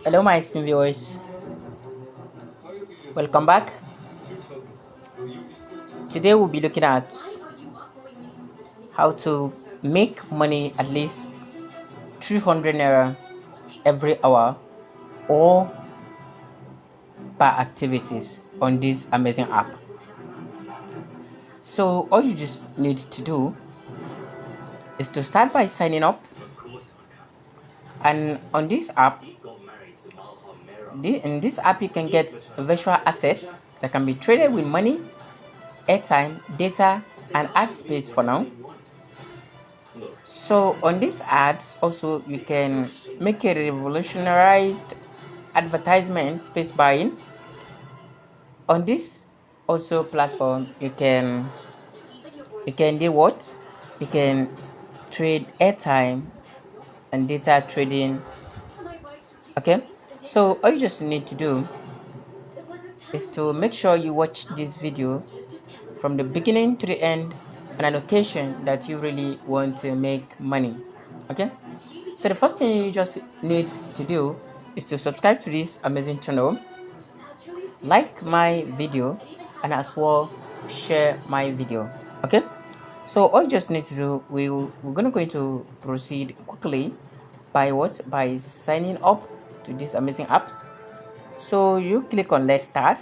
Hello, my esteemed viewers. Welcome back. Today we'll be looking at how to make money at least 300 naira every hour or per activities on this amazing app. So all you just need to do is to start by signing up, and on this app, in this app you can get virtual assets that can be traded with money, airtime, data, and ad space for now. So on these ads also you can make a revolutionized advertisement space buying. On this also platform you can do what? You can trade airtime and data trading. Okay, so all you just need to do is to make sure you watch this video from the beginning to the end on an occasion that you really want to make money. Okay, so the first thing you just need to do is to subscribe to this amazing channel, like my video, and as well share my video. Okay, so all you just need to do, we're gonna going to proceed quickly by what? By signing up to this amazing app. So you click on let's start.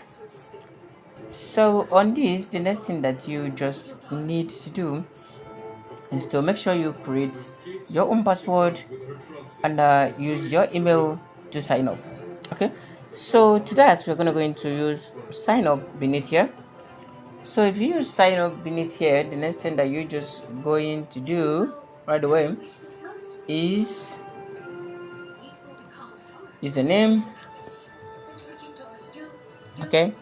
So on this, the next thing that you just need to do is to make sure you create your own password and use your email to sign up. Okay, so to that we're going to use sign up beneath here. So if you use sign up beneath here, the next thing that you're just going to do right away is the name. Okay,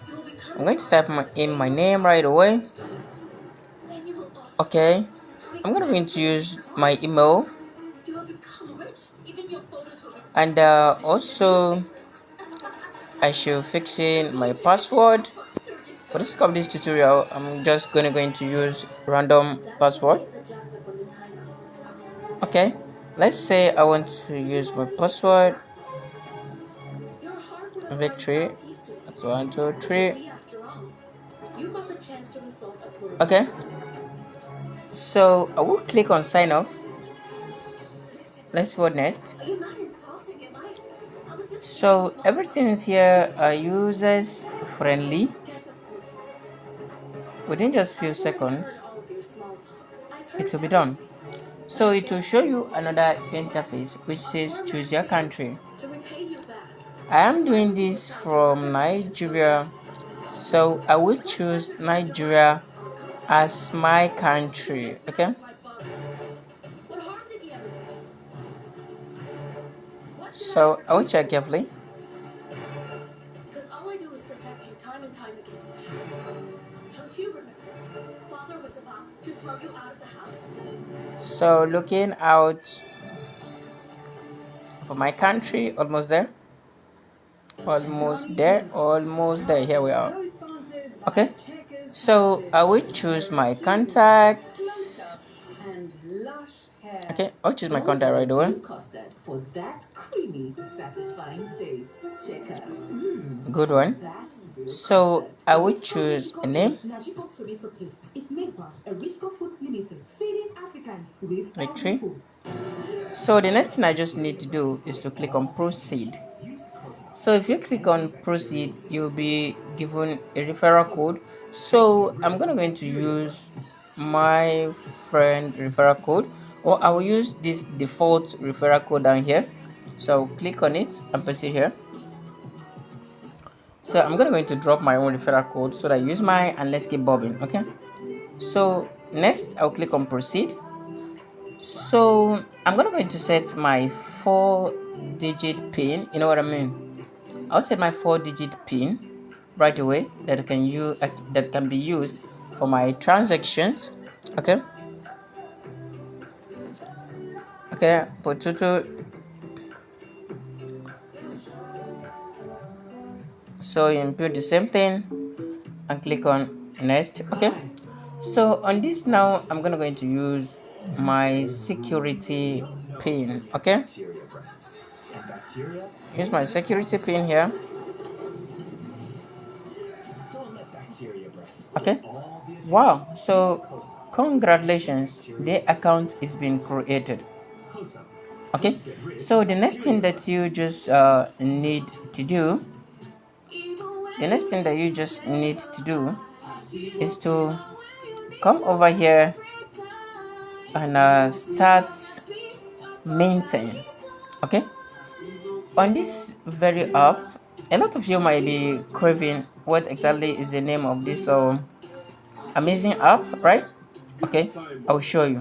I'm going to type in my name right away. Okay, I'm going to use my email, and also I should fix in my password. For the sake of this tutorial, I'm just going to use random password. Okay, let's say I want to use my password victory. That's 1, 2, 3. Okay, so I will click on sign up. Let's go next. So everything is here users friendly. Within just few seconds it will be done. So it will show you another interface which says choose your country. I am doing this from Nigeria, so I will choose Nigeria as my country. Okay, so I will check carefully. So looking out for my country, almost there, here we are. Okay, so I will choose my contacts. Okay, I'll choose my contact right away. For that creamy, satisfying taste. Checkers. Good one. So I will choose a name. Victory. So the next thing I just need to do is to click on proceed. So if you click on proceed, you'll be given a referral code. So I'm going to use my friend referral code, or I will use this default referral code down here. So click on it and paste it here. So I'm going to drop my own referral code so that I use mine, and let's keep bobbing. Okay, so next I'll click on proceed. So I'm going to set my 4-digit pin. You know what I mean? I'll set my 4-digit pin right away that can be used for my transactions. Okay, potato. So you input the same thing and click on next. Okay, so on this now I'm going to use my security pin. Okay, use my security pin here. Okay, wow, so congratulations, the account is being created. Okay, so the next thing that you just need to do, the next thing that you just need to do is to come over here and start maintain. Okay, on this very app, a lot of you might be craving what exactly is the name of this amazing app, right? Okay, I'll show you.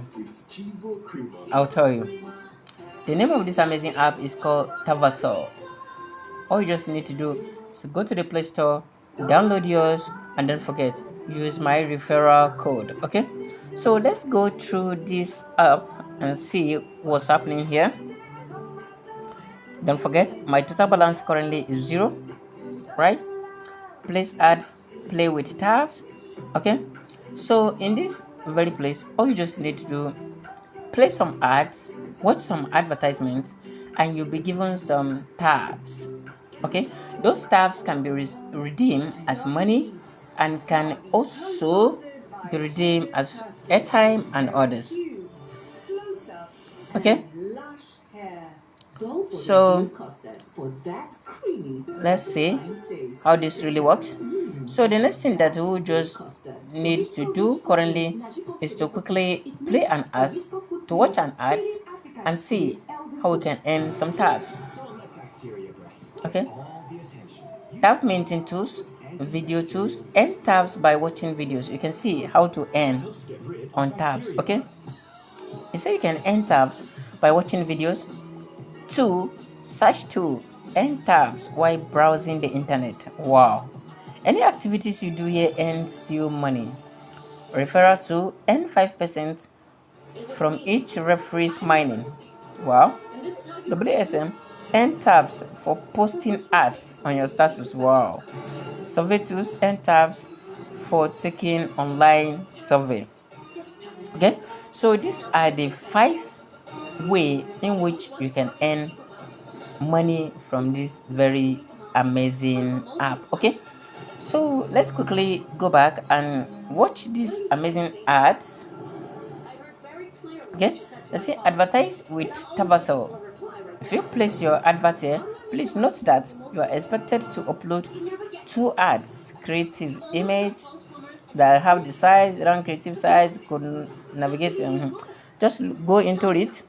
I'll tell you. The name of this amazing app is called Tavasol. All you just need to do is to go to the Play Store, download yours, and don't forget, use my referral code. Okay, so let's go through this app and see what's happening here. Don't forget, my total balance currently is 0, right? Please add play with tabs. Okay, so in this very place, all you just need to do, play some ads, watch some advertisements, and you'll be given some tabs. Okay, those tabs can be redeemed as money and can also be redeemed as airtime and others. Okay, so let's see how this really works. So the next thing that we just need to do currently is to quickly play an ad, to watch an ad and see how we can earn some tabs. Okay, tab maintain tools, video tools, earn tabs by watching videos. You can see how to earn on tabs. Okay, you say you can earn tabs by watching videos. 2. Search tool, earn tabs while browsing the internet. Wow. Any activities you do here earns you money. Referral to earn 5% from each referee's mining. Wow. WSM, earn tabs for posting ads on your status. Wow. Survey tools, earn tabs for taking online survey. Okay, so these are the 5 way in which you can earn money from this very amazing app. Okay, so let's quickly go back and watch these amazing ads. Okay, let's say advertise with Tabasol. If you place your advert here, please note that you are expected to upload 2 ads, creative image that have the size, around creative size, could navigate. Just go into it.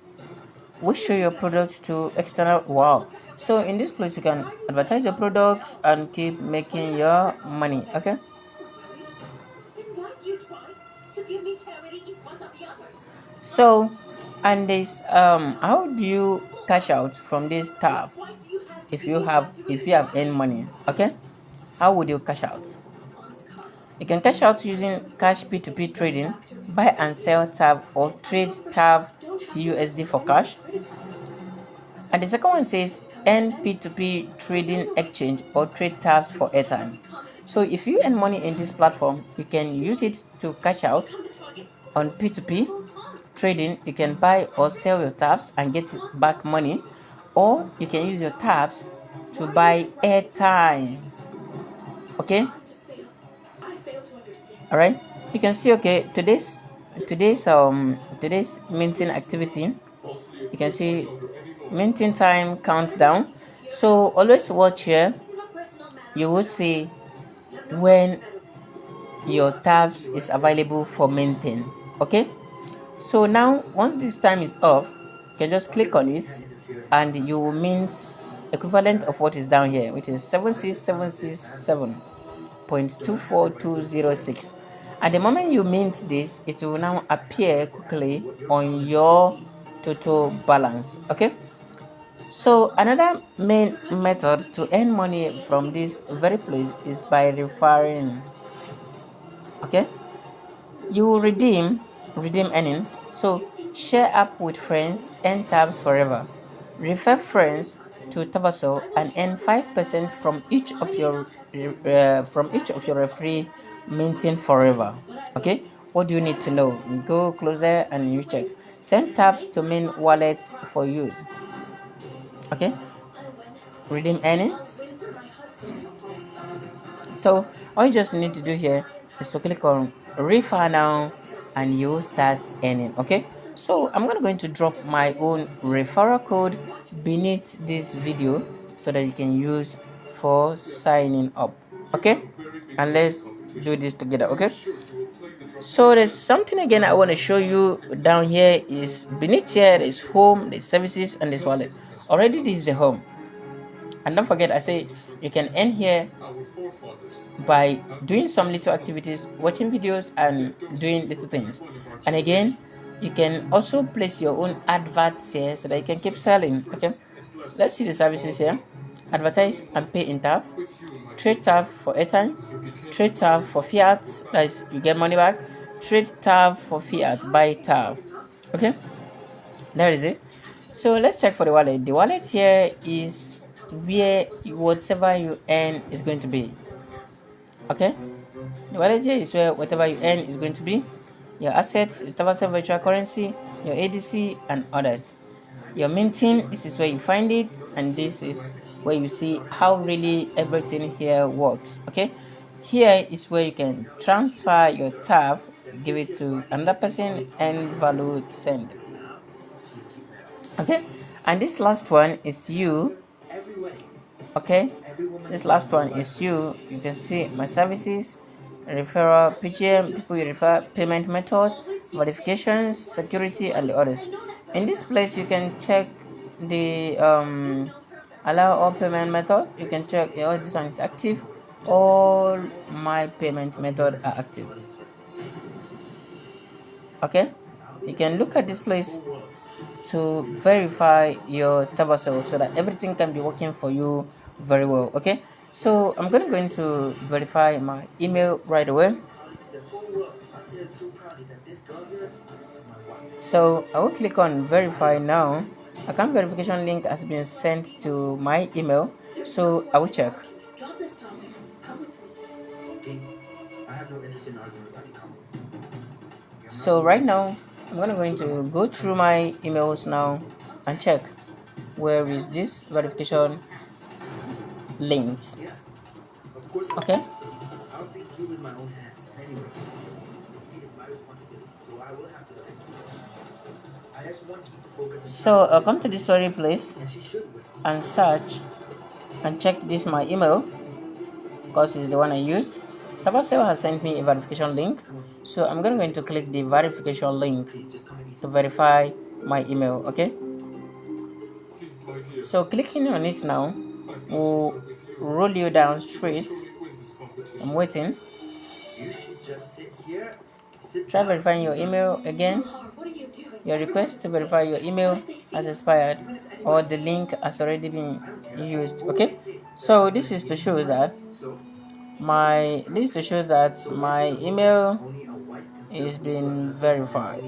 We show your product to external. Wow, so in this place you can advertise your products and keep making your money. Okay, so and this how do you cash out from this tab if you have earned money? Okay, how would you cash out? You can cash out using cash p2p trading, buy and sell tab, or trade tab to USD for cash. And the second one says earn P2P trading exchange or trade tabs for airtime. So if you earn money in this platform, you can use it to cash out on P2P trading. You can buy or sell your tabs and get it back money, or you can use your tabs to buy airtime. Okay, all right. You can see, okay, today's minting activity. You can see minting time countdown. So always watch here. You will see when your tabs is available for minting. Okay, so now once this time is off, you can just click on it and you will mint equivalent of what is down here, which is 76767.24206. At the moment you mint this, it will now appear quickly on your total balance. Okay, so another main method to earn money from this very place is by referring. Okay, you will redeem earnings. So share app with friends, earn tabs forever. Refer friends to Tabaso and earn 5% from each of your referee minting forever. Okay, What do you need to know? You go close there and you check. Send tabs to main wallet for use. Okay. Redeem earnings. So all you just need to do here is to click on refer now and you start earning. Okay, so I'm going to drop my own referral code beneath this video so that you can use for signing up. Okay, and let's do this together. Okay, so there's something again I want to show you down here. Is beneath here there's home, there's services, and there's wallet. Already this is the home, and don't forget I say you can end here by doing some little activities, watching videos and doing little things. And again, you can also place your own adverts here so that you can keep selling. Okay, let's see the services here. Advertise and pay in tab, trade tab for airtime, trade tab for fiat, that's you get money back, trade tab for fiat, buy tab. Okay, there is it. So let's check for the wallet. The wallet here is where whatever you earn is going to be. Okay, the wallet here is where whatever you earn is going to be. Your assets, your Tabasa virtual currency, your ADC, and others. Your minting, this is where you find it, and this is where you see how really everything here works. Okay, here is where you can transfer your tab, give it to another person, and value to send. Okay, and this last one is you. Okay, this last one is you can see my services, referral, PGM, people you refer, payment method, modifications, security, and the others. In this place you can check the allow all payment method. You can check all this one is active, all my payment method are active. Okay, you can look at this place to verify your Tabasel so that everything can be working for you very well. Okay, so I'm going to verify my email right away. So I will click on verify now. Account verification link has been sent to my email, so I will check. So right now I'm going to go through my emails now and check where is this verification linked. Okay, so I'll come to this very place and search and check this my email because it's the one I used. Tabaseo has sent me a verification link, so I'm going to click the verification link to verify my email. Okay, so clicking on it now will roll you down straight. I'm waiting. Try verifying your email again. Your request to verify your email has expired or the link has already been used. Okay, so this is to show that my email is being verified.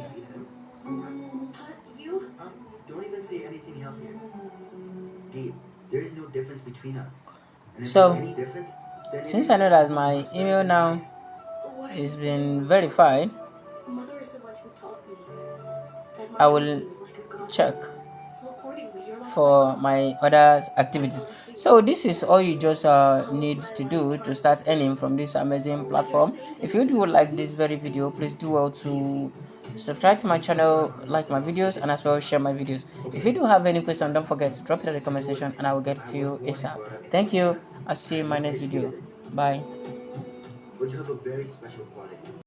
So since I know that my email now is being verified, I will check for my other activities. So this is all you just need to do to start earning from this amazing platform. If you do like this very video, please do well to subscribe to my channel, like my videos, and as well share my videos. If you do have any question, don't forget to drop it in the comment section and I will get to you ASAP. Thank you. I'll see you in my next video. Bye.